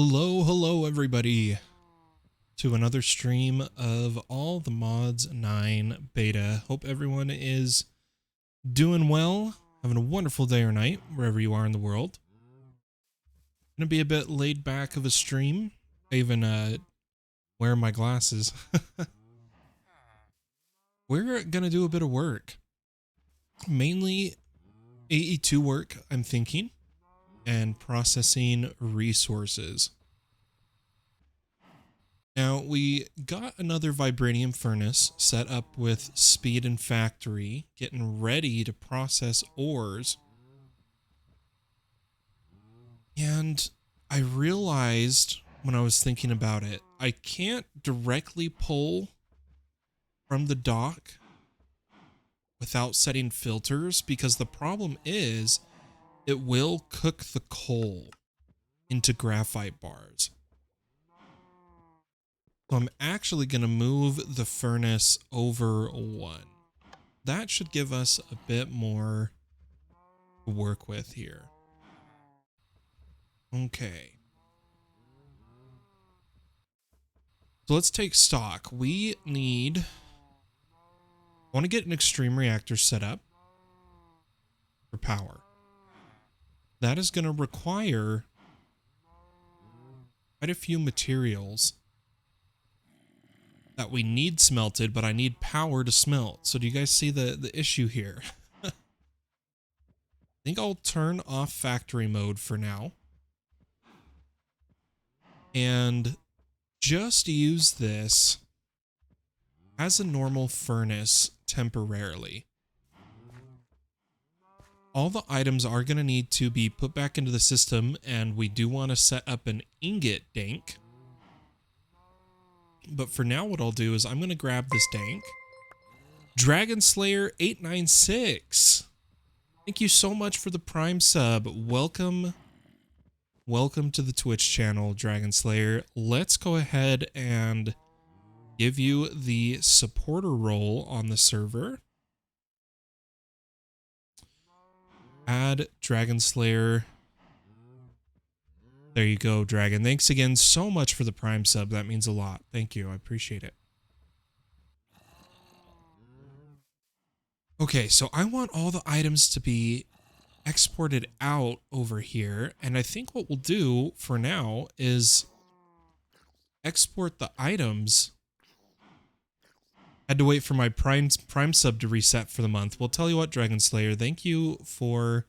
Hello everybody to another stream of All the Mods 9 beta. Hope everyone is doing well, having a wonderful day or night wherever you are in the world. Gonna be a bit laid back of a stream. I even wear my glasses. We're gonna do a bit of work, mainly AE2 work, I'm thinking, and processing resources. Now, we got another vibranium furnace set up with speed and factory, getting ready to process ores. And I realized when I was thinking about it, I can't directly pull from the dock without setting filters, because the problem is it will cook the coal into graphite bars. So I'm actually going to move the furnace over one. That should give us a bit more to work with here. Okay. So let's take stock. We need... I want to get an Extreme Reactor set up for power. That is going to require quite a few materials that we need smelted, but I need power to smelt. So do you guys see the issue here? I think I'll turn off factory mode for now and just use this as a normal furnace temporarily. All the items are going to need to be put back into the system, and we do want to set up an ingot dank. But for now, what I'll do is I'm going to grab this dank. Dragon Slayer 896. Thank you so much for the Prime sub. Welcome to the Twitch channel, Dragon Slayer. Let's go ahead and give you the supporter role on the server. Add Dragon Slayer. There you go, Dragon. Thanks again so much for the Prime sub. That means a lot. Thank you. I appreciate it. Okay, so I want all the items to be exported out over here, and I think what we'll do for now is export the items. Had to wait for my Prime sub to reset for the month. Well, tell you what, Dragon Slayer, thank you for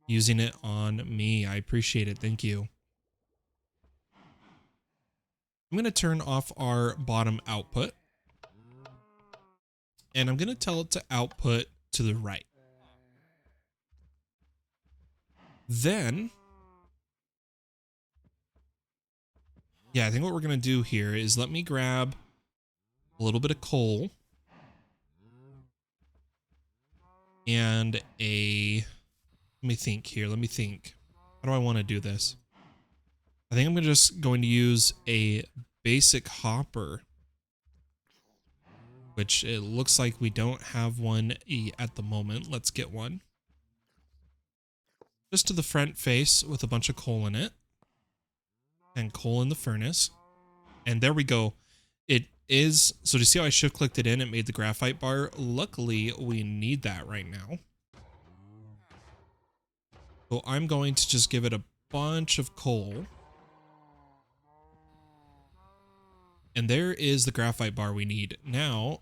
using it on me. I appreciate it. Thank you. I'm going to turn off our bottom output, and I'm going to tell it to output to the right. Then, yeah, I think what we're going to do here is let me grab a little bit of coal and let me think here. Let me think. How do I want to do this? I think I'm just going to use a basic hopper, which it looks like we don't have one at the moment. Let's get one. Just to the front face with a bunch of coal in it. And coal in the furnace. And there we go. It is, so do you see how I shift clicked it in? It made the graphite bar. Luckily, we need that right now. So I'm going to just give it a bunch of coal. And there is the graphite bar we need. Now,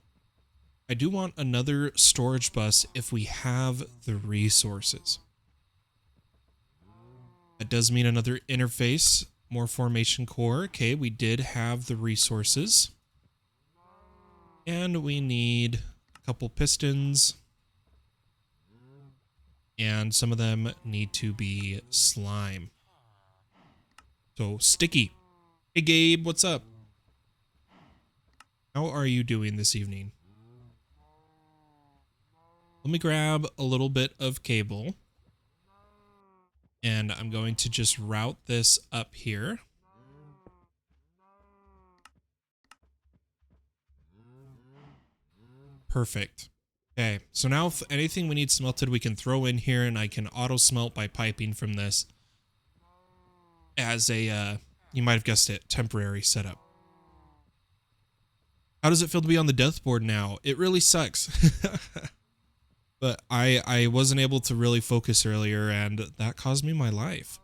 I do want another storage bus if we have the resources. That does mean another interface, more formation core. Okay, we did have the resources. And we need a couple pistons. And some of them need to be slime. So, sticky. Hey, Gabe, what's up? How are you doing this evening? Let me grab a little bit of cable. And I'm going to just route this up here. Perfect. Okay, so now if anything we need smelted, we can throw in here, and I can auto smelt by piping from this as a You might have guessed it, temporary setup. How does it feel to be on the death board now? It really sucks. But I wasn't able to really focus earlier, and that caused me my life.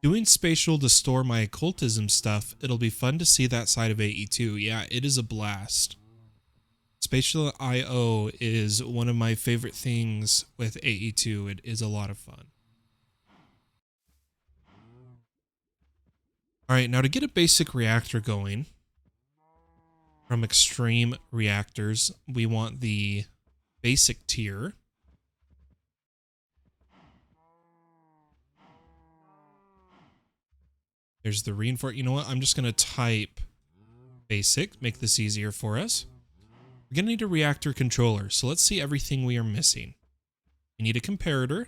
Doing spatial to store my occultism stuff, it'll be fun to see that side of AE2. Yeah, it is a blast. Spatial IO is one of my favorite things with AE2. It is a lot of fun. All right, now to get a basic reactor going from Extreme Reactors, we want the basic tier. There's the reinforce. You know what? I'm just going to type basic, make this easier for us. We're going to need a reactor controller. So let's see everything we are missing. We need a comparator.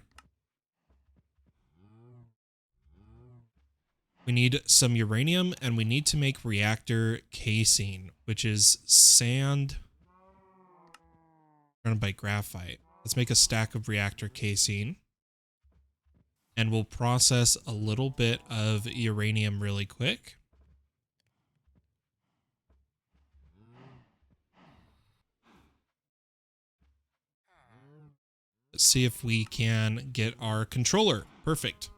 We need some uranium, and we need to make reactor casing, which is sand surrounded by graphite. Let's make a stack of reactor casing. And we'll process a little bit of uranium really quick. Let's see if we can get our controller. Perfect.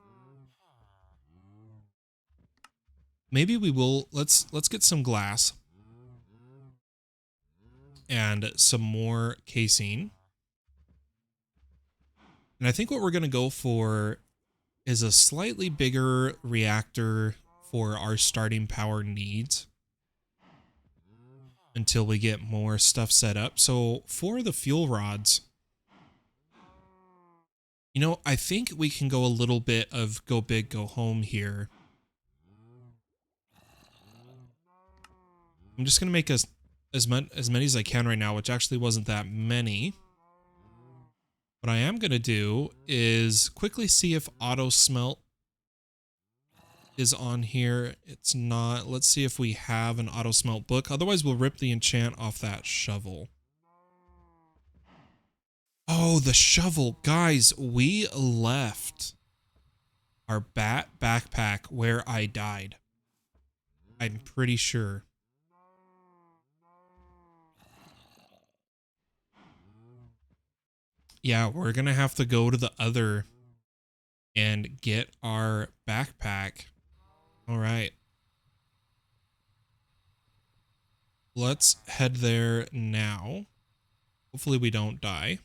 Maybe we will, let's get some glass and some more casing. And I think what we're going to go for is a slightly bigger reactor for our starting power needs until we get more stuff set up. So for the fuel rods, you know, I think we can go a little bit of go big, go home here. I'm just going to make as many as I can right now, which actually wasn't that many. What I am going to do is quickly see if auto smelt is on here. It's not. Let's see if we have an auto smelt book. Otherwise, we'll rip the enchant off that shovel. Oh, the shovel. Guys, we left our bat backpack where I died. I'm pretty sure. Yeah, we're going to have to go to the other and get our backpack. All right. Let's head there now. Hopefully we don't die.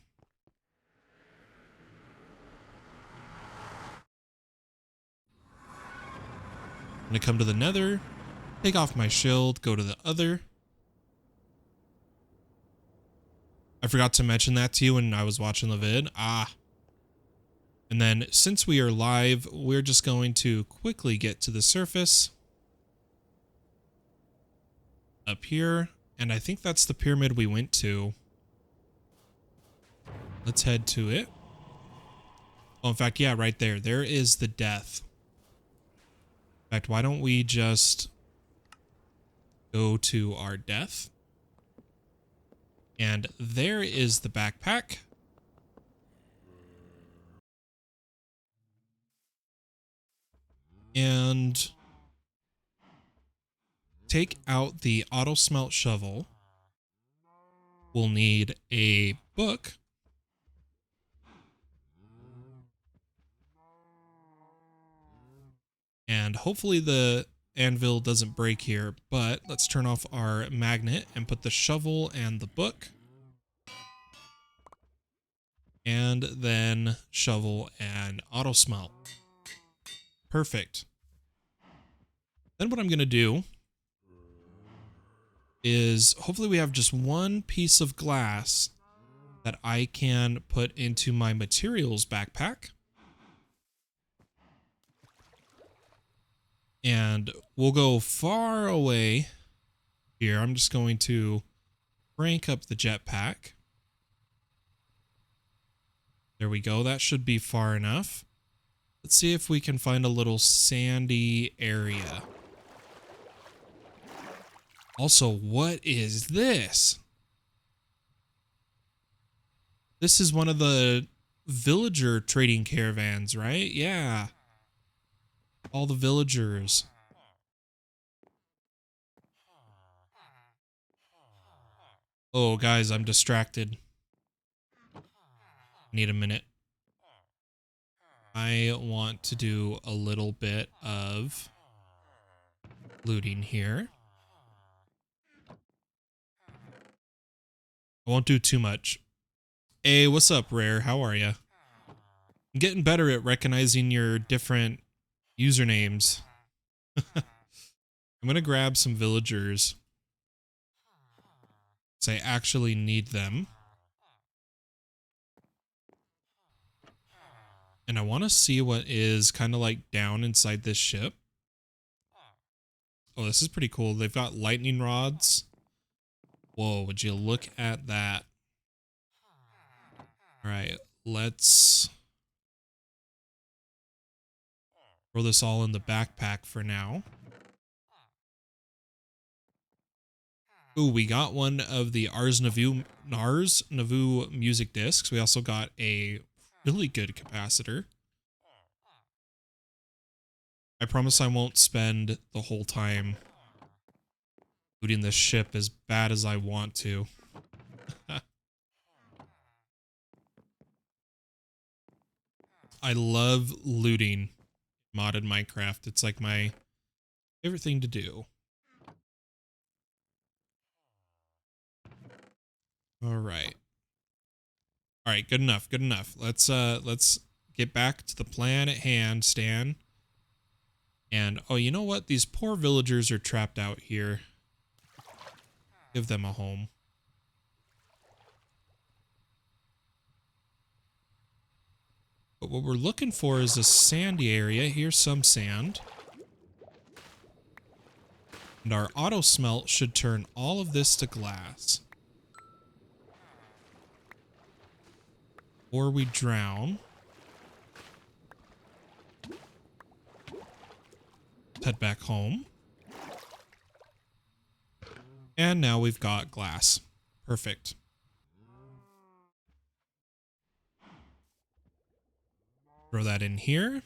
I'm going to come to the nether, take off my shield, go to the other. I forgot to mention that to you when I was watching the vid. And then since we are live, we're just going to quickly get to the surface. Up here. And I think that's the pyramid we went to. Let's head to it. Oh, in fact, yeah, right there. There is the death. In fact, why don't we just go to our death? And there is the backpack. And take out the auto smelt shovel. We'll need a book. And hopefully the anvil doesn't break here, but let's turn off our magnet and put the shovel and the book. And then shovel and auto smelt. Perfect. Then what I'm going to do is hopefully we have just one piece of glass that I can put into my materials backpack. And we'll go far away here. I'm just going to crank up the jetpack. There we go. That should be far enough. Let's see if we can find a little sandy area. Also, what is this? This is one of the villager trading caravans, right? Yeah. All the villagers. Oh, guys, I'm distracted. Need a minute. I want to do a little bit of looting here. I won't do too much. Hey, what's up, Rare? How are ya? I'm getting better at recognizing your different usernames. I'm gonna grab some villagers. So I actually need them. And I want to see what is kind of like down inside this ship. Oh, this is pretty cool. They've got lightning rods. Whoa, would you look at that? All right, let's throw this all in the backpack for now. Ooh, we got one of the Ars Nouveau music discs. We also got a really good capacitor. I promise I won't spend the whole time looting this ship as bad as I want to. I love looting modded Minecraft. It's like my favorite thing to do. All right. All right, good enough. Good enough. Let's get back to the plan at hand, Stan. And oh, you know what? These poor villagers are trapped out here. Give them a home. But what we're looking for is a sandy area. Here's some sand. And our auto smelt should turn all of this to glass. Or we drown. Head back home. And now we've got glass. Perfect. Throw that in here.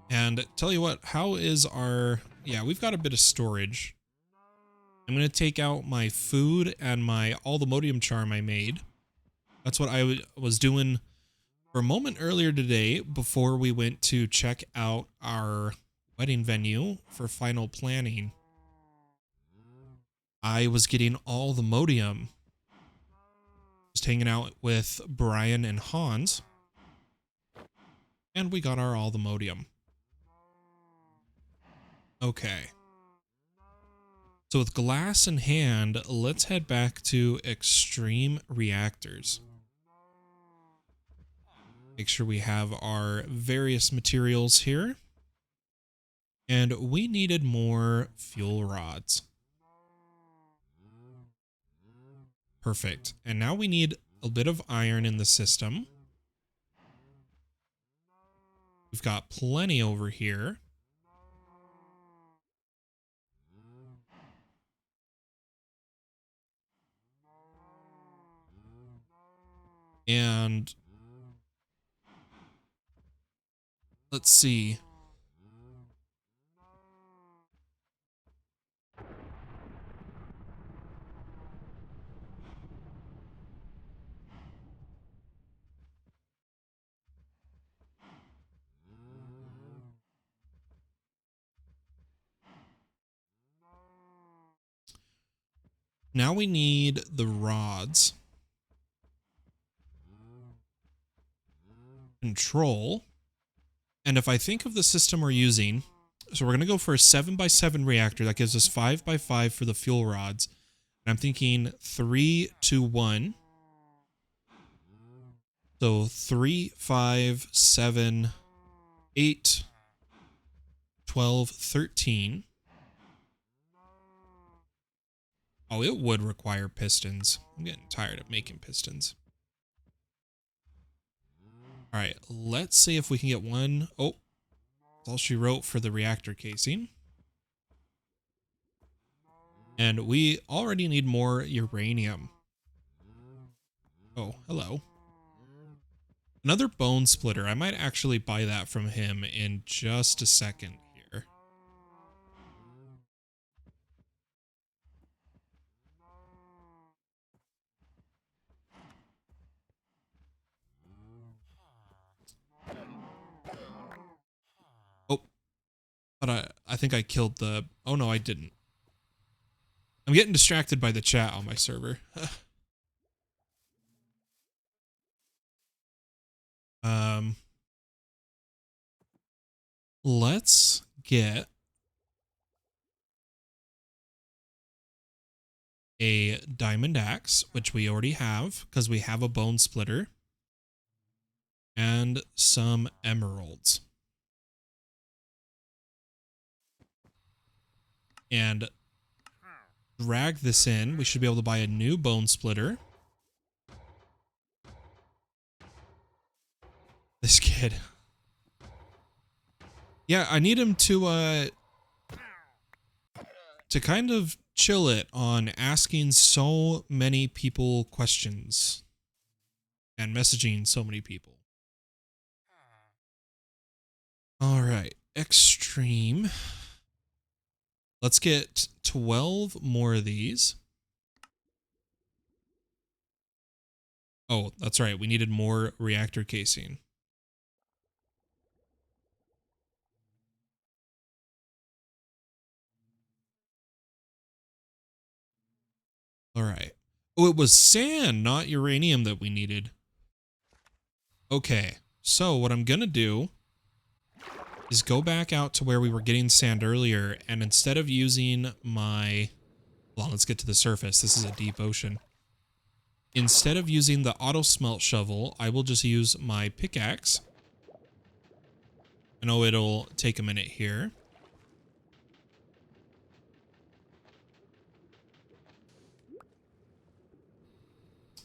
And tell you what, how is our... Yeah, we've got a bit of storage. I'm going to take out my food and all the modium charm I made. That's what I was doing for a moment earlier today before we went to check out our wedding venue for final planning. I was getting all the modium. Just hanging out with Brian and Hans. And we got all the modium. Okay. So with glass in hand, let's head back to Extreme Reactors. Make sure we have our various materials here. And we needed more fuel rods. Perfect. And now we need a bit of iron in the system. We've got plenty over here. And let's see. Now we need the rods. Control. And if I think of the system we're using, so we're going to go for a 7x7 reactor. That gives us 5x5 for the fuel rods. And I'm thinking 3, 2, 1. So 3, 5, 7, 8, 12, 13. Oh, it would require pistons. I'm getting tired of making pistons. All right, let's see if we can get one. Oh, that's all she wrote for the reactor casing. And we already need more uranium. Oh, hello. Another bone splitter. I might actually buy that from him in just a second here. But I think I killed the... Oh, no, I didn't. I'm getting distracted by the chat on my server. Let's get a diamond axe, which we already have because we have a bone splitter, and some emeralds. And drag this in. We should be able to buy a new bone splitter. This kid. Yeah, I need him to kind of chill it on asking so many people questions and messaging so many people. All right, extreme. Let's get 12 more of these. Oh, that's right. We needed more reactor casing. All right. Oh, it was sand, not uranium that we needed. Okay, so what I'm going to do is go back out to where we were getting sand earlier, and instead of using my... Well, let's get to the surface. This is a deep ocean. Instead of using the auto smelt shovel, I will just use my pickaxe. I know it'll take a minute here.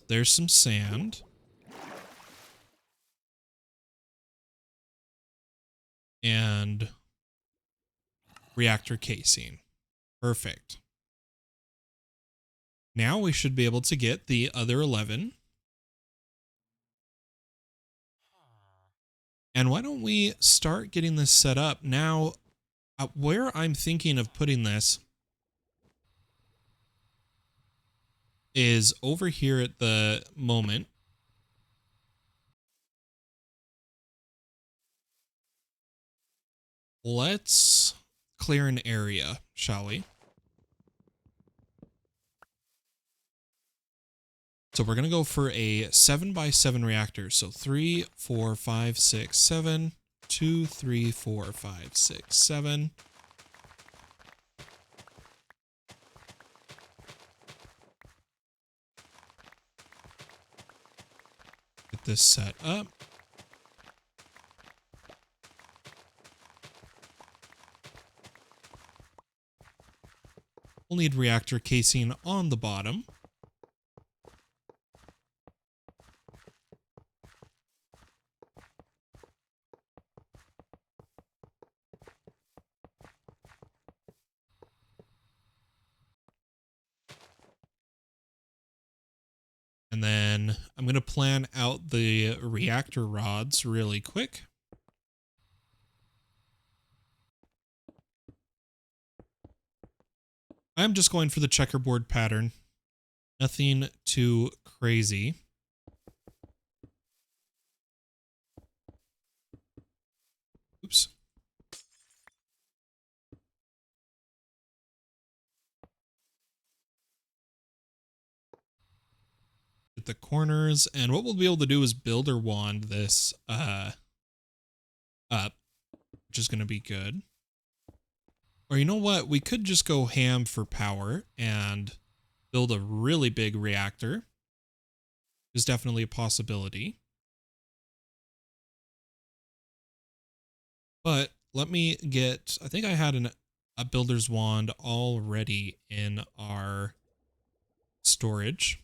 There's some sand. And reactor casing. Perfect. Now we should be able to get the other 11. And why don't we start getting this set up now? Where I'm thinking of putting this is over here at the moment. Let's clear an area, shall we? So we're going to go for a 7x7 reactor. So 3, 4, 5, 6, 7. 2, 3, 4, 5, 6, 7. Get this set up. We'll need reactor casing on the bottom. And then I'm going to plan out the reactor rods really quick. I'm just going for the checkerboard pattern. Nothing too crazy. Oops. At the corners, and what we'll be able to do is builder wand this up, which is going to be good. Or you know what? We could just go ham for power and build a really big reactor. Is definitely a possibility. But let me get, I think I had a builder's wand already in our storage.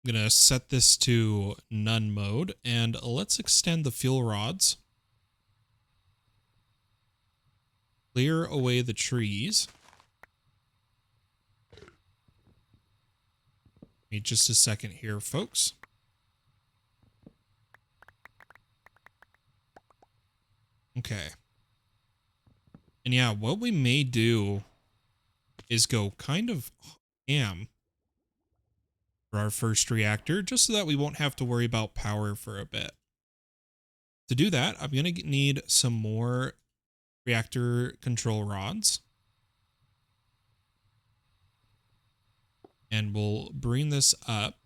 I'm going to set this to none mode, and let's extend the fuel rods. Clear away the trees. Need just a second here, folks. Okay. And yeah, what we may do is go kind of ham for our first reactor, just so that we won't have to worry about power for a bit. To do that, I'm going to need some more reactor control rods. And we'll bring this up,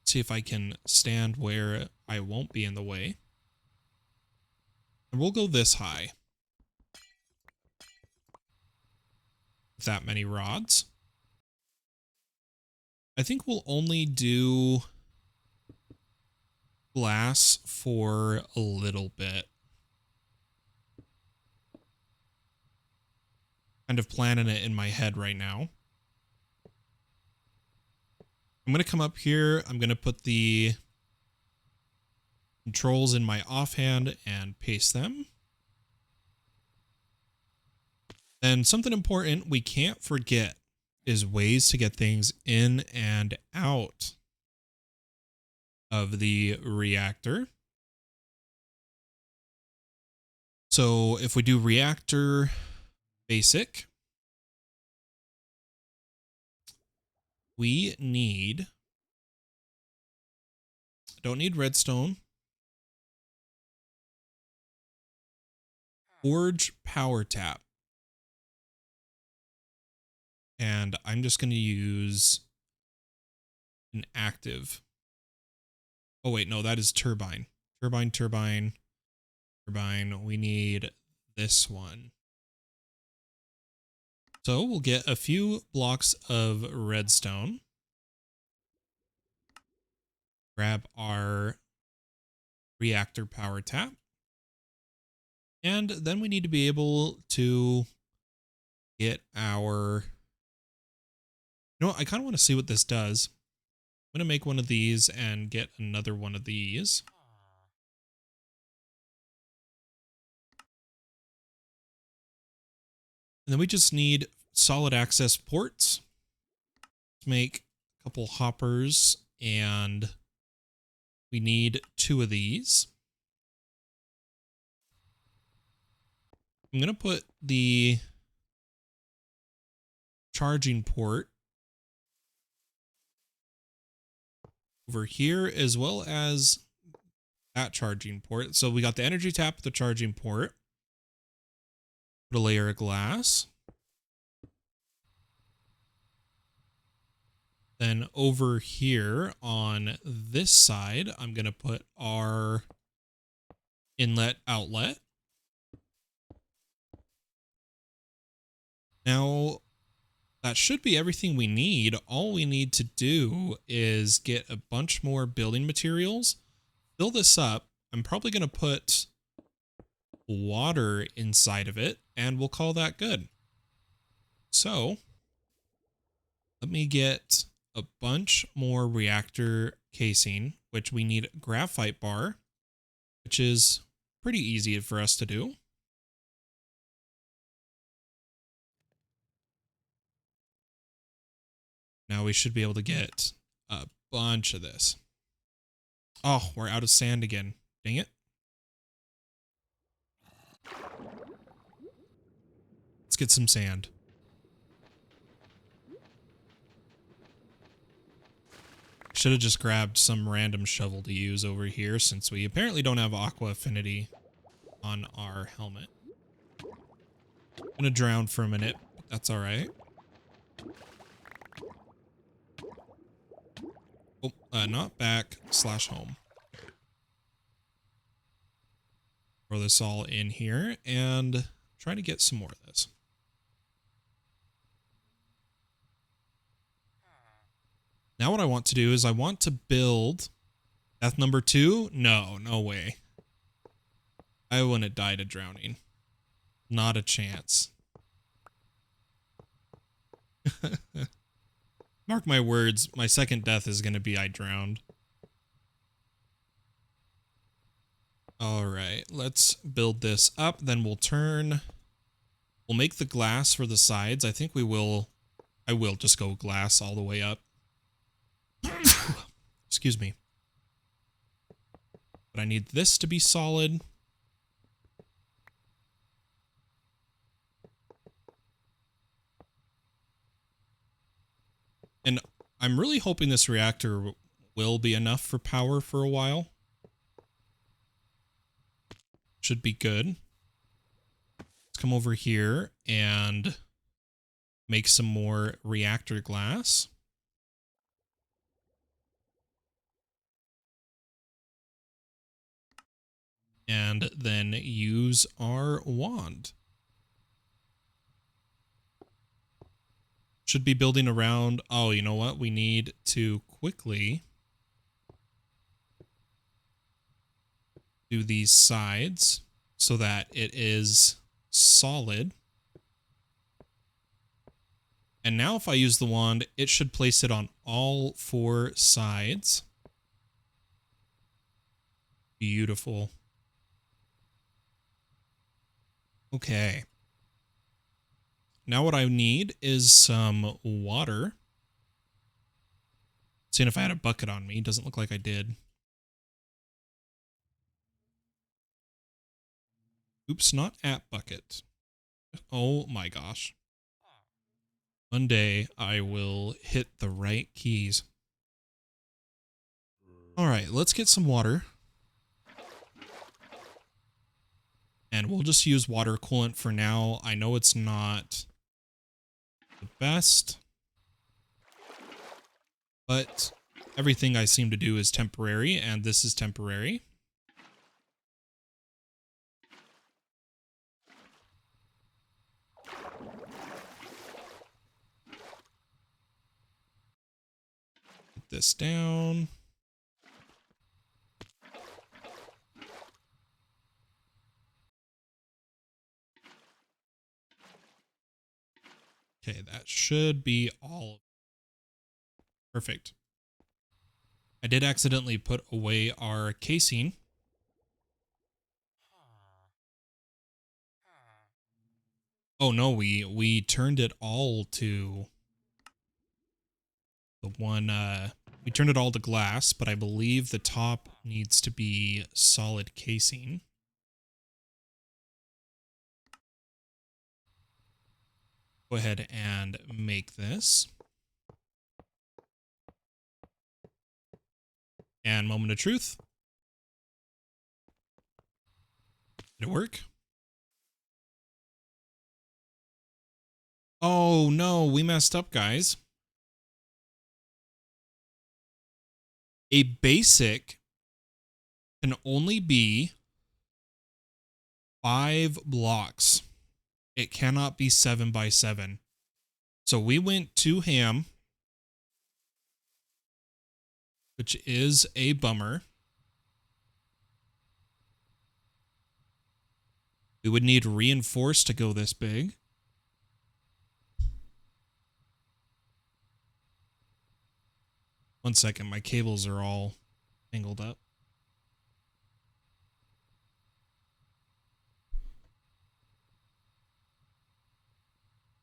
see if I can stand where I won't be in the way. And we'll go this high. With that many rods. I think we'll only do glass for a little bit. Kind of planning it in my head right now. I'm going to come up here. I'm going to put the controls in my offhand and paste them. And something important we can't forget is ways to get things in and out of the reactor. So if we do reactor basic, we don't need redstone. Forge power tap. And I'm just going to use an active. Oh, wait, no, that is turbine. Turbine. We need this one. So we'll get a few blocks of redstone. Grab our reactor power tap. And then we need to be able to get our... You know what? I kind of want to see what this does. I'm going to make one of these and get another one of these. And then we just need solid access ports. Let's make a couple hoppers, and we need 2 of these. I'm going to put the charging port over here, as well as that charging port. So we got the energy tap, the charging port. Put a layer of glass. Then over here on this side, I'm going to put our inlet outlet. Now, that should be everything we need. All we need to do is get a bunch more building materials, fill this up. I'm probably going to put water inside of it, and we'll call that good. So let me get a bunch more reactor casing, which we need graphite bar, which is pretty easy for us to do. Now we should be able to get a bunch of this. Oh, we're out of sand again. Dang it. Let's get some sand. Should have just grabbed some random shovel to use over here, since we apparently don't have aqua affinity on our helmet. I'm gonna drown for a minute, but that's all right. Oh, not back / home. Throw this all in here and try to get some more of this. Now what I want to do is I want to build death number 2. No way. I wouldn't have died of drowning. Not a chance. Mark my words, my second death is going to be I drowned. Alright, let's build this up. Then we'll make the glass for the sides. I think I will just go glass all the way up. Excuse me. But I need this to be solid. And I'm really hoping this reactor will be enough for power for a while. Should be good. Let's come over here and make some more reactor glass. And then use our wand. Should be building around. Oh, you know what? We need to quickly do these sides so that it is solid. And now if I use the wand, it should place it on all 4 sides. Beautiful. Okay. Now what I need is some water. Seeing if I had a bucket on me. Doesn't look like I did. Oops, not at bucket. Oh my gosh. One day I will hit the right keys. All right, let's get some water. And we'll just use water coolant for now. I know it's not the best, but everything I seem to do is temporary, and this is temporary. Put this down. Okay, that should be all. Perfect. I did accidentally put away our casing. Oh no, we turned it all to the one, we turned it all to glass, but I believe the top needs to be solid casing. Go ahead and make this. And moment of truth. Did it work? Oh no, we messed up, guys. A basic can only be 5 blocks. It cannot be 7 by 7. So we went to ham, which is a bummer. We would need reinforced to go this big. One second, my cables are all tangled up.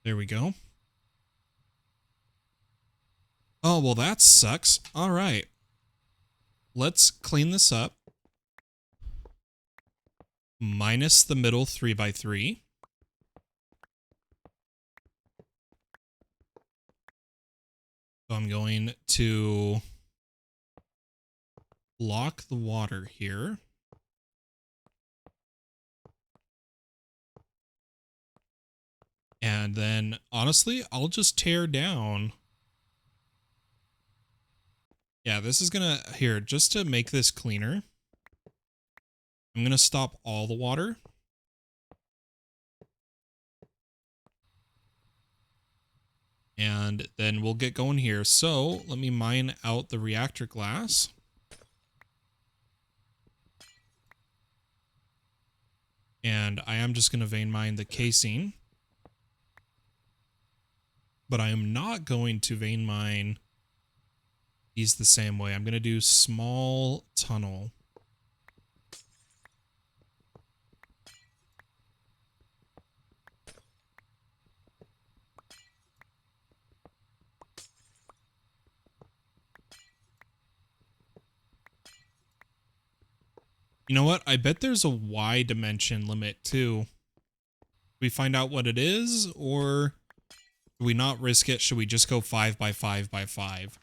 There we go. Oh, well, that sucks. All right. Let's clean this up. Minus the middle 3x3. So I'm going to block the water here. And then, honestly, I'll just tear down. Yeah, this is gonna, here, just to make this cleaner, I'm gonna stop all the water. And then we'll get going here. So let me mine out the reactor glass. And I am just gonna vein mine the casing. But I am not going to vein mine these the same way. I'm gonna do small tunnel. You know what? I bet there's a Y dimension limit too. We find out what it is, or do we not risk it? Should we just go 5 by 5 by 5?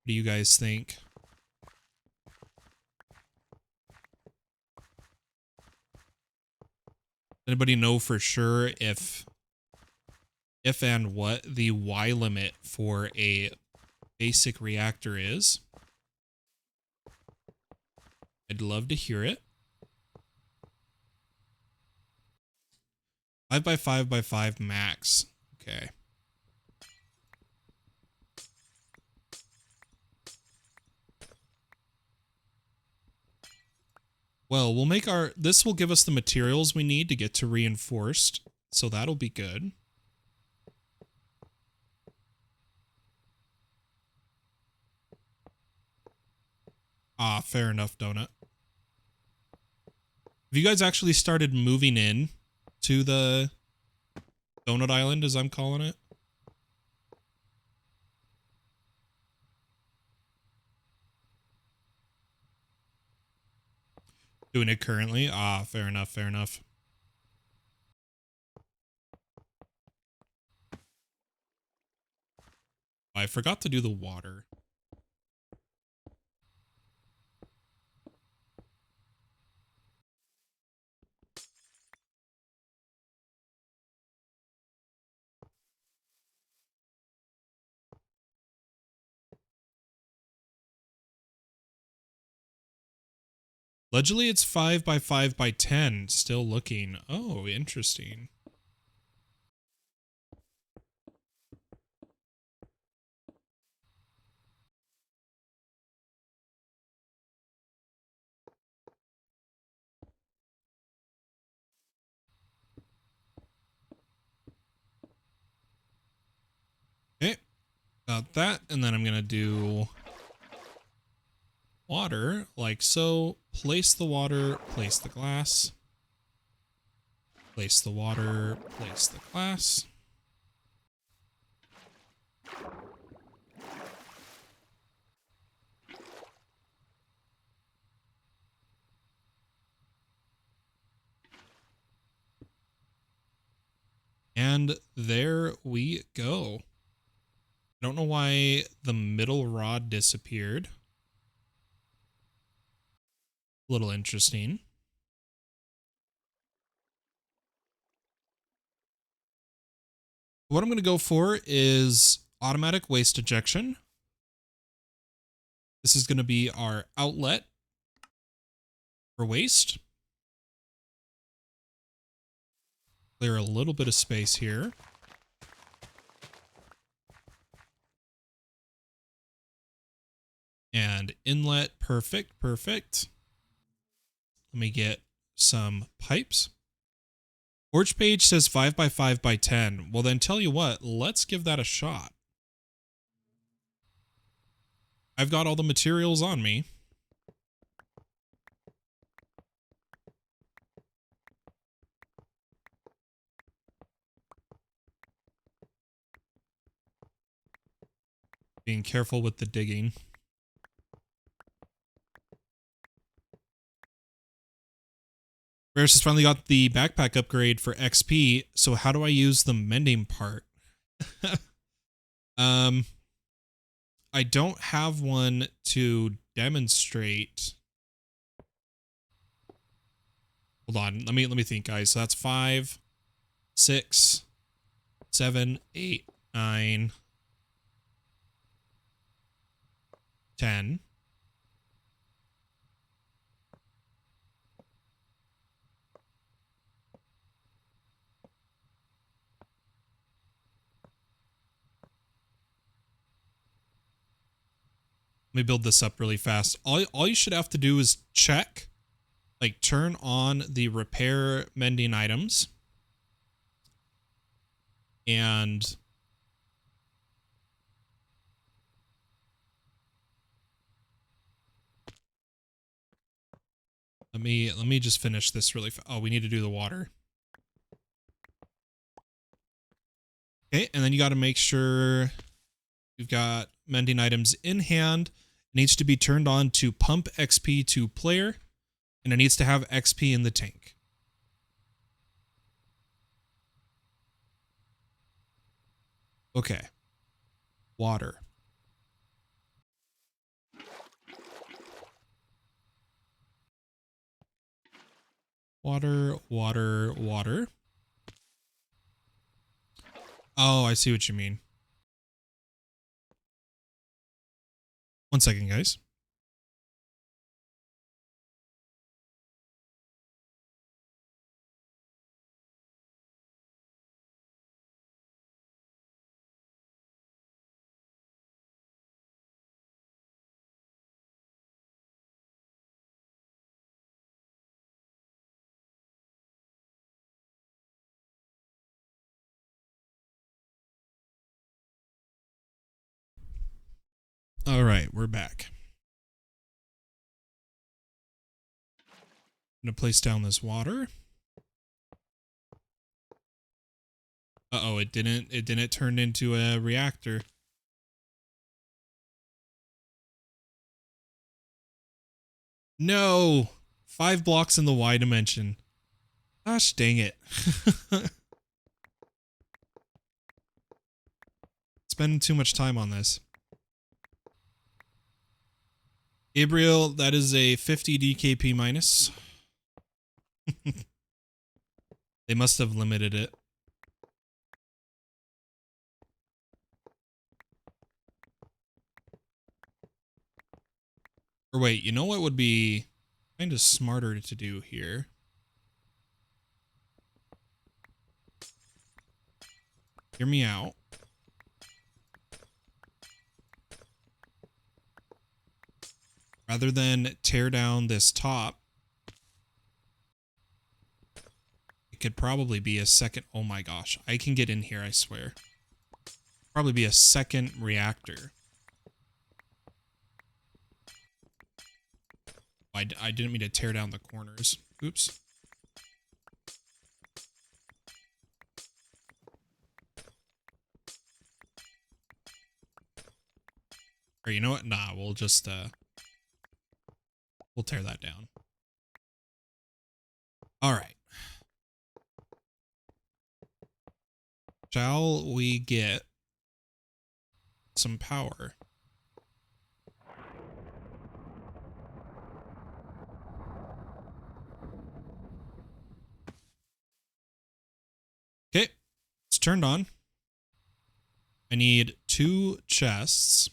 What do you guys think? Anybody know for sure if and what the Y limit for a basic reactor is? I'd love to hear it. 5x5x5 max. Okay. Well, we'll make this will give us the materials we need to get to reinforced. So that'll be good. Ah, fair enough, Donut. Have you guys actually started moving in to the Donut Island, as I'm calling it? Doing it currently? Ah, fair enough, fair enough. I forgot to do the water. Allegedly, it's 5x5x10. Still looking. Oh, interesting. Okay, got that. And then I'm going to do water like so. Place the water, place the glass. Place the water, place the glass. And there we go. I don't know why the middle rod disappeared. A little interesting. What I'm going to go for is automatic waste ejection. This is going to be our outlet for waste. Clear a little bit of space here. And inlet, perfect, perfect. Let me get some pipes. Forge page says 5x5x10. Well, then tell you what, let's give that a shot. I've got all the materials on me. Being careful with the digging. Varus has finally got the backpack upgrade for XP, so how do I use the mending part? I don't have one to demonstrate. Hold on, let me think, guys. So that's 5, 6, 7, 8, 9, 10. Let me build this up really fast. All you should have to do is check, like turn on the repair mending items. And let me just finish this really fast. Oh, we need to do the water. Okay, and then you got to make sure you've got mending items in hand. It needs to be turned on to pump XP to player, and it needs to have XP in the tank. Okay. Water. Water, water, water. Oh, I see what you mean. One second, guys. All right, we're back. I'm gonna place down this water. Uh-oh, it didn't turn into a reactor. No! 5 blocks in the Y dimension. Gosh dang it. Spending too much time on this. Gabriel, that is a 50 DKP minus. They must have limited it. Or wait, you know what would be kind of smarter to do here? Hear me out. Rather than tear down this top, it could probably be a second. Oh my gosh, I can get in here, I swear. Probably be a second reactor. I didn't mean to tear down the corners. Oops. Or you know what? Nah, we'll just we'll tear that down. All right. Shall we get some power? Okay, it's turned on. I need 2 chests.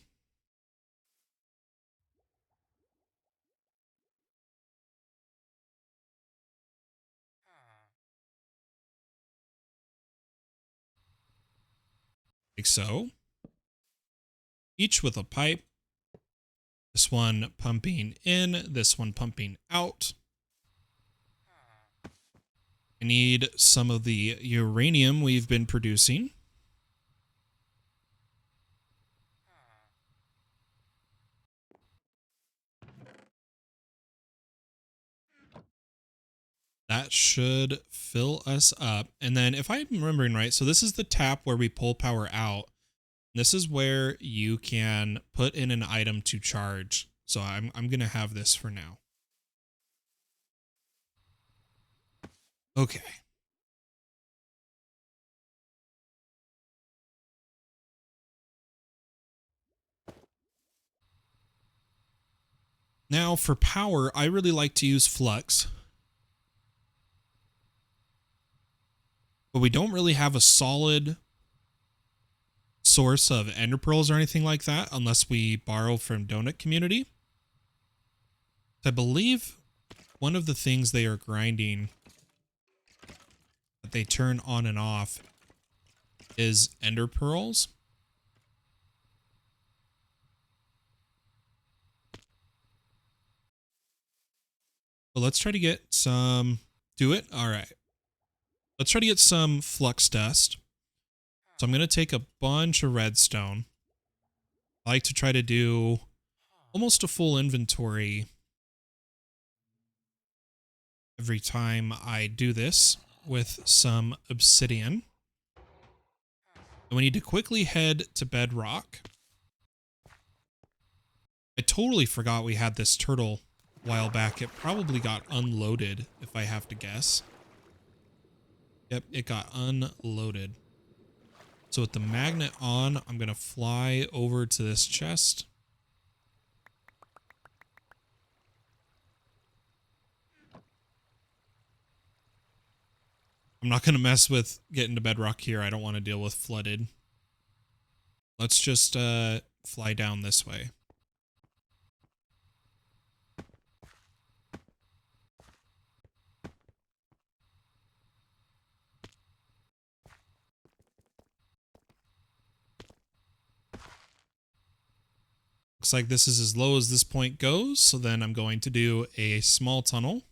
Like so. Each with a pipe. This one pumping in, this one pumping out. I need some of the uranium we've been producing. That should fill us up. And then if I'm remembering right, so this is the tap where we pull power out. This is where you can put in an item to charge. So I'm going to have this for now. Okay. Now for power, I really like to use flux. But we don't really have a solid source of ender pearls or anything like that unless we borrow from Donut Community. I believe one of the things they are grinding that they turn on and off is ender pearls. But let's try to get some. Do it. All right. Let's try to get some flux dust. So I'm going to take a bunch of redstone. I like to try to do almost a full inventory every time I do this with some obsidian. And we need to quickly head to bedrock. I totally forgot we had this turtle a while back. It probably got unloaded, if I have to guess. Yep, it got unloaded. So with the magnet on, I'm going to fly over to this chest. I'm not going to mess with getting to bedrock here. I don't want to deal with flooded. Let's just fly down this way. Looks like this is as low as this point goes, so then I'm going to do a small tunnel.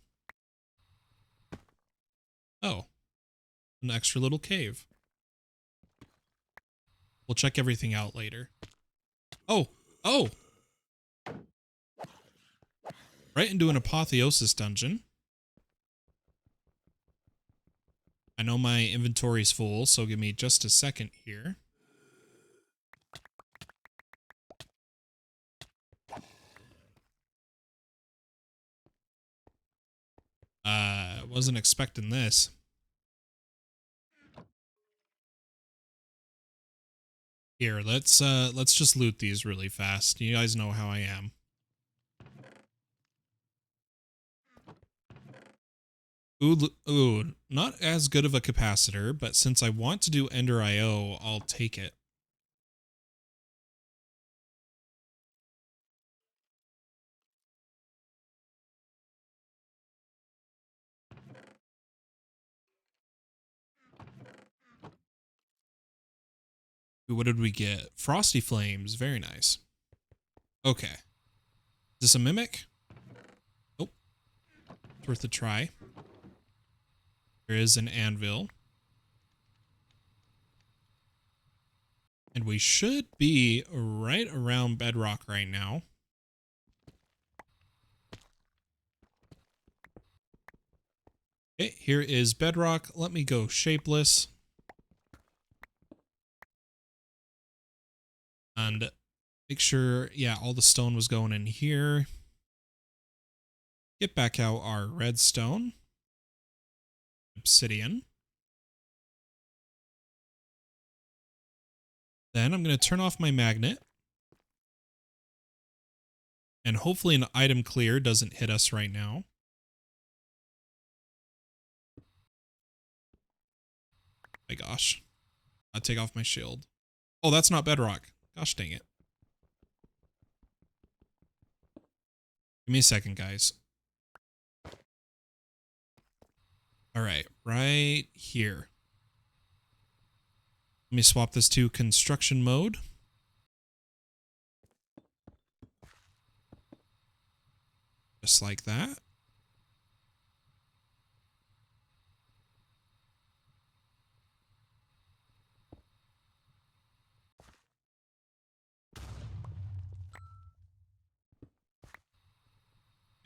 Oh, an extra little cave. We'll check everything out later. Oh, oh! Right into an apotheosis dungeon. I know my inventory's full, so give me just a second here. Wasn't expecting this. Here, let's just loot these really fast. You guys know how I am. Ooh, not as good of a capacitor, but since I want to do Ender IO, I'll take it. Ooh, what did we get? Frosty Flames, very nice. Okay. Is this a mimic? Nope. It's worth a try. There is an anvil. And we should be right around bedrock right now. Okay, here is bedrock. Let me go shapeless. And make sure, yeah, all the stone was going in here. Get back out our redstone. Obsidian. Then I'm going to turn off my magnet. And hopefully an item clear doesn't hit us right now. My gosh. I'll take off my shield. Oh, that's not bedrock. Gosh dang it. Give me a second, guys. All right, right here. Let me swap this to construction mode. Just like that.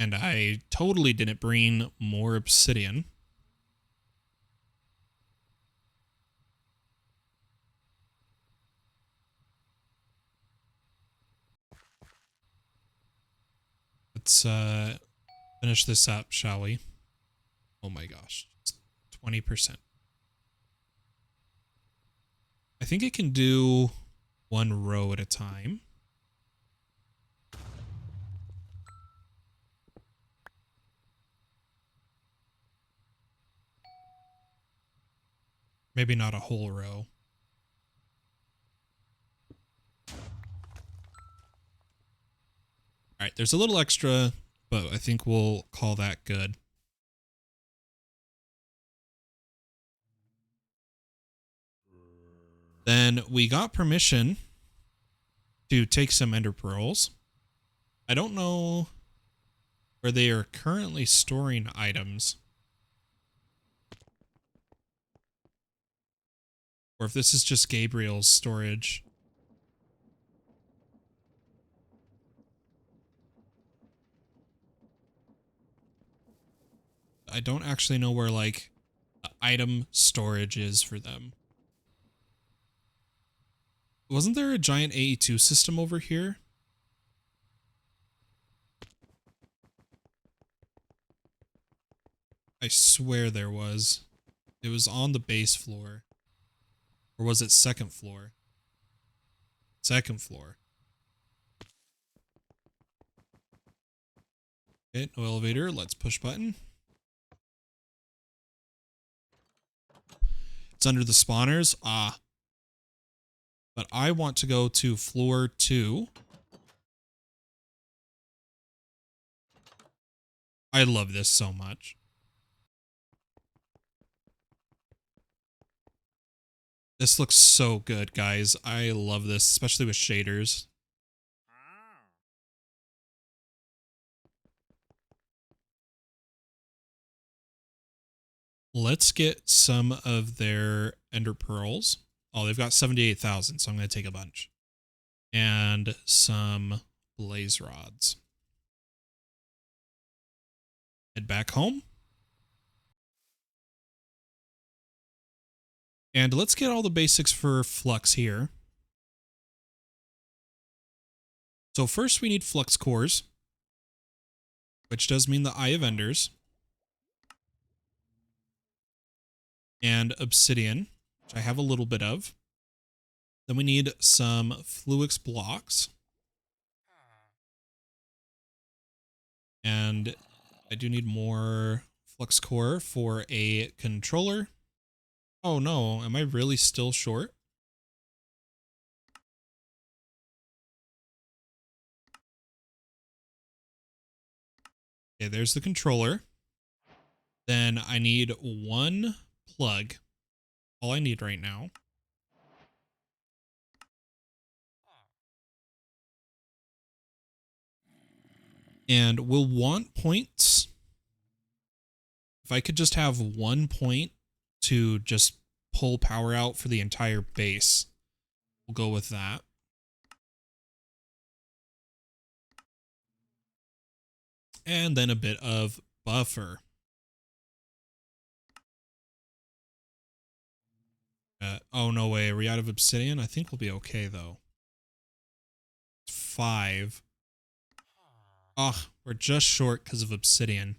And I totally didn't bring more obsidian. Let's finish this up, shall we? Oh my gosh. 20%. I think it can do one row at a time. Maybe not a whole row. All right, there's a little extra, but I think we'll call that good. Then we got permission to take some ender pearls. I don't know where they are currently storing items. Or if this is just Gabriel's storage. I don't actually know where, like, the item storage is for them. Wasn't there a giant AE2 system over here? I swear there was. It was on the base floor. Or was it second floor? Second floor. Okay, no elevator. Let's push button. It's under the spawners. But I want to go to floor 2. I love this so much. This looks so good, guys. I love this, especially with shaders. Let's get some of their ender pearls. Oh, they've got 78,000, so I'm going to take a bunch. And some blaze rods. Head back home. And let's get all the basics for flux here. So first we need flux cores, which does mean the Eye of Enders. And obsidian, which I have a little bit of. Then we need some fluix blocks. And I do need more flux core for a controller. Oh no, am I really still short? Okay, there's the controller. Then I need one plug. All I need right now. And we'll want points. If I could just have 1 point to just pull power out for the entire base, we'll go with that. And then a bit of buffer. Oh, no way. Are we out of obsidian? I think we'll be okay, though. 5. Oh, we're just short because of obsidian.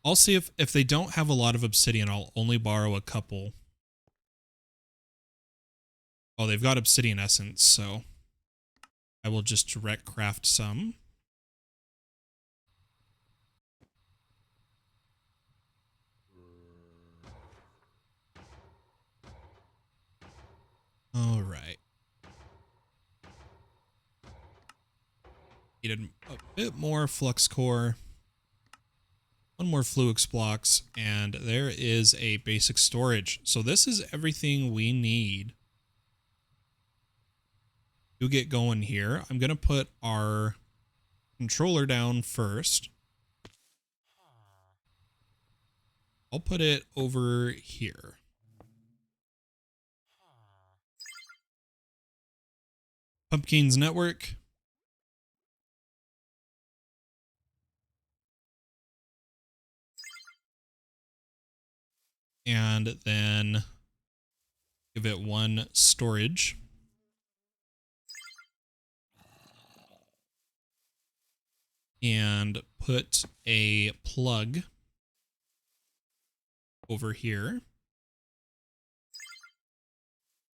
I'll see if they don't have a lot of obsidian, I'll only borrow a couple. Oh, they've got obsidian essence, so I will just direct craft some. All right. Needed a bit more flux core. One more fluix blocks, and there is a basic storage. So this is everything we need to get going here. I'm going to put our controller down first. I'll put it over here. Pumpkins Network. And then give it one storage. And put a plug over here.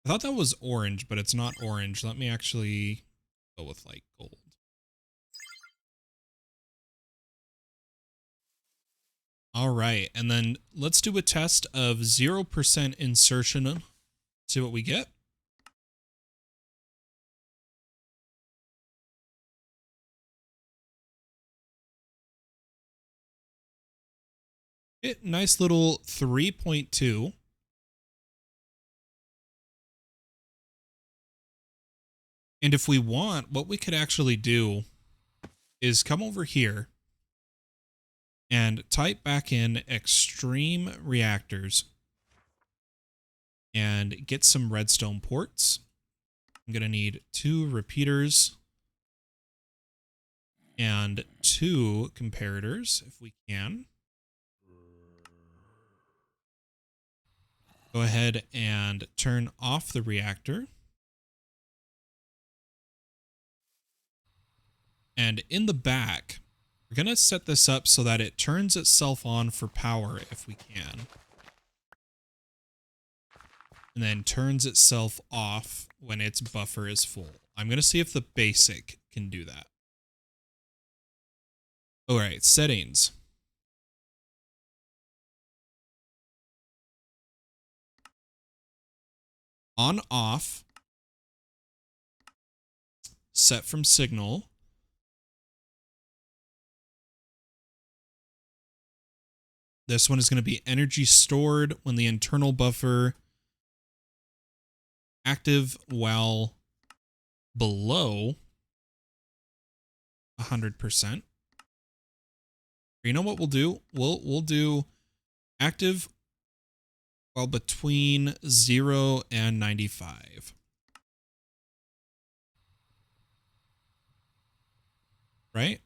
I thought that was orange, but it's not orange. Let me actually go with like gold. All right, and then let's do a test of 0% insertion. See what we get. Nice little 3.2. And if we want, what we could actually do is come over here and type back in Extreme Reactors and get some redstone ports. I'm going to need 2 repeaters and 2 comparators if we can. Go ahead and turn off the reactor. And in the back, we're going to set this up so that it turns itself on for power if we can. And then turns itself off when its buffer is full. I'm going to see if the basic can do that. All right, settings. On off, set from signal. This one is going to be energy stored when the internal buffer active while below 100%. You know what we'll do? We'll do active while between 0 and 95. Right?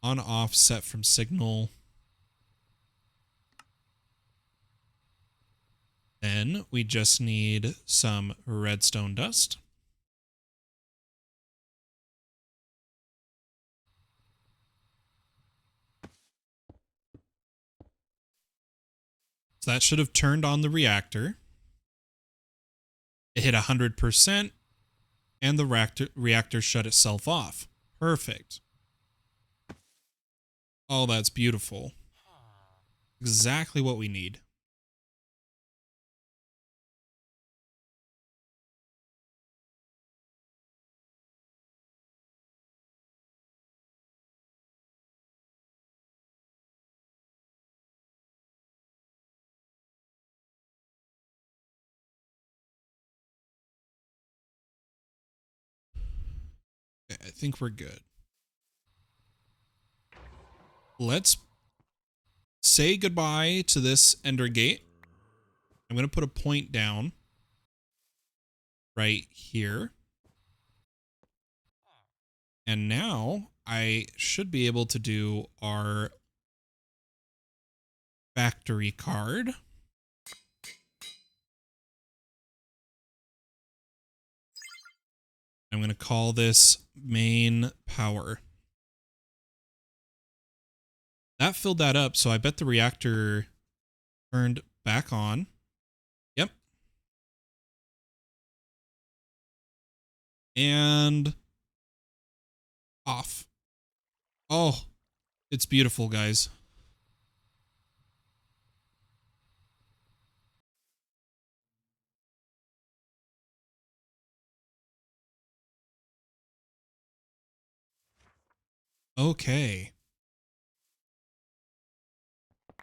On off set from signal. Then we just need some redstone dust. So that should have turned on the reactor. It hit 100% and the reactor shut itself off. Perfect. Oh, that's beautiful. Exactly what we need. Okay, I think we're good. Let's say goodbye to this ender gate. I'm going to put a point down right here. And now I should be able to do our factory card. I'm going to call this main power. That filled that up, so I bet the reactor turned back on. Yep. And off. Oh, it's beautiful, guys. Okay.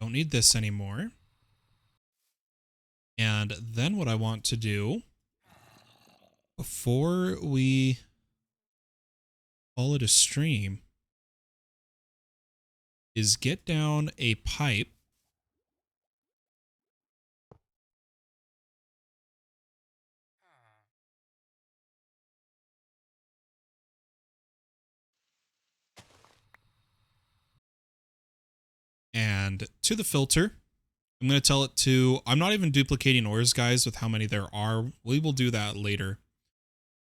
Don't need this anymore. And then what I want to do before we call it a stream is get down a pipe and to the filter. I'm going to tell it to, I'm not even duplicating ores, guys, with how many there are. We will do that later.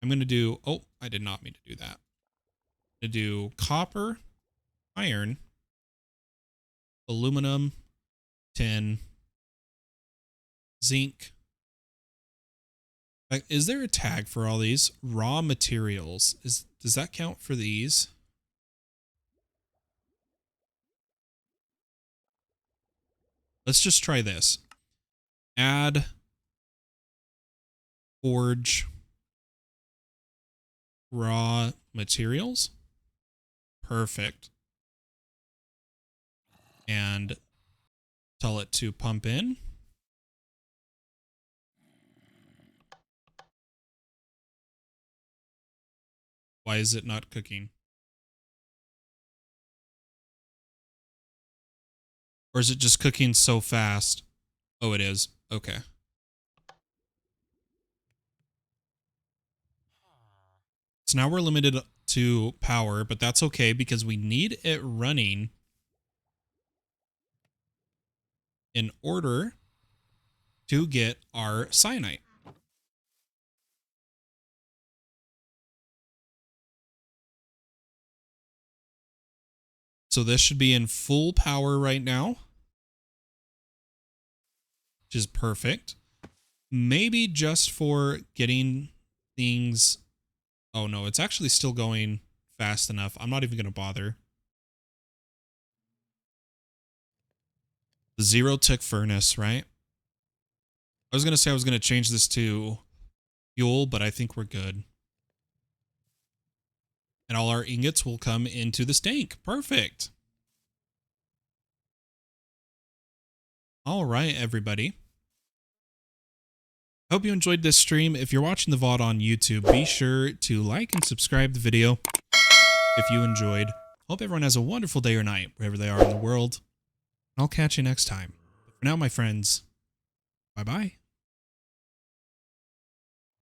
I'm going to do, oh, I did not mean to do that. I'm going to do copper, iron, aluminum, tin, zinc. Like, is there a tag for all these? Raw materials. Does that count for these? Let's just try this. Add forge raw materials. Perfect. And tell it to pump in. Why is it not cooking? Or is it just cooking so fast? Oh, it is. Okay. So now we're limited to power, but that's okay because we need it running in order to get our cyanite. So this should be in full power right now, which is perfect. Maybe just for getting things. Oh no, it's actually still going fast enough. I'm not even going to bother. The 0 tick furnace, right? I was going to say I was going to change this to fuel, but I think we're good. And all our ingots will come into the tank. Perfect. All right, everybody. Hope you enjoyed this stream. If you're watching the VOD on YouTube, be sure to like and subscribe the video if you enjoyed. Hope everyone has a wonderful day or night, wherever they are in the world. I'll catch you next time. But for now, my friends, bye-bye.